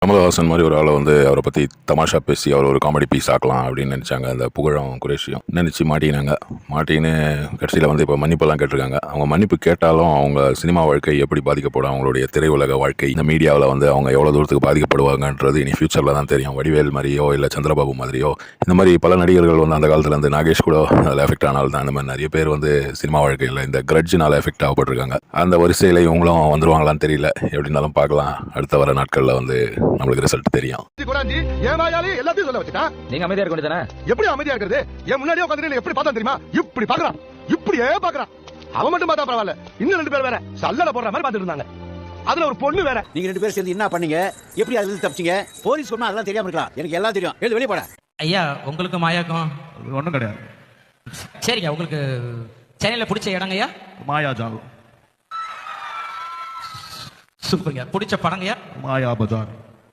கமலஹாசன் மாதிரி ஒரு ஆளை வந்து அவரை பற்றி தமாஷா பேசி அவர் ஒரு காமெடி பீஸ் ஆக்கலாம் அப்படின்னு நினச்சாங்க. அந்த புகழும் குரேஷியும் நினச்சி மாட்டின்னு கடைசியில் வந்து இப்போ மன்னிப்பெல்லாம் கேட்டிருக்காங்க. அவங்க மன்னிப்பு கேட்டாலும் அவங்க சினிமா வாழ்க்கை எப்படி பாதிக்கப்படும், அவங்களுடைய திரையுலக வாழ்க்கை இந்த மீடியாவில் வந்து அவங்க எவ்வளோ தூரத்துக்கு பாதிக்கப்படுவாங்கன்றது இனி ஃபியூச்சரில் தான் தெரியும். வடிவேல் மாதிரியோ இல்லை சந்திரபாபு மாதிரியோ இந்த மாதிரி பல நடிகர்கள் வந்து அந்த காலத்தில் வந்து நாகேஷ் கூட அதில் எஃபெக்ட் ஆனால்தான் இந்த மாதிரி நிறைய பேர் வந்து சினிமா வாழ்க்கையில் இந்த கிரட்ஜினால் எஃபெக்ட் ஆகப்பட்டிருக்காங்க. அந்த வரிசையில் இவங்களும் வந்துருவாங்களான்னு தெரியல. எப்படி இருந்தாலும் பார்க்கலாம். அடுத்த வர நாட்களில் வந்து நம்மளுக்கு ரிசல்ட் தெரியும். நீங்க அமைதியா இருக்க வேண்டியதானே? எப்படி அமைதியா இருக்கிறது? என் முன்னாடியே உட்கார்ந்து எப்படி பார்த்தா தெரியுமா? இப்படி பார்க்கறான், இப்படியே பார்க்கறான். அவன் மட்டும் பார்த்தா பரவாயில்ல, இன்னும் 2 பேர் வேற சல்லல போடுற மாதிரி பார்த்துட்டு இருந்தாங்க. அதுல ஒரு பொண்ணு வேற. நீங்க 2 பேர் சேர்ந்து என்ன பண்ணீங்க? எப்படி அதுல தப்பிச்சீங்க? போலீஸ் சொன்னா அதெல்லாம் தெரியாம இருக்கலாம். எனக்கு எல்லாம் தெரியும். எழுந்து வெளிய போடா. ஐயா, உங்களுக்கு மாயாக்கம் ஒன்றும் கிடையாது. சரிங்க, உங்களுக்கு சென்னையில பிடிச்ச இடங்கய்யா? மாயாஜாலம். சூப்பருங்க. பிடிச்ச படங்கய்யா? மாயா பஜார்.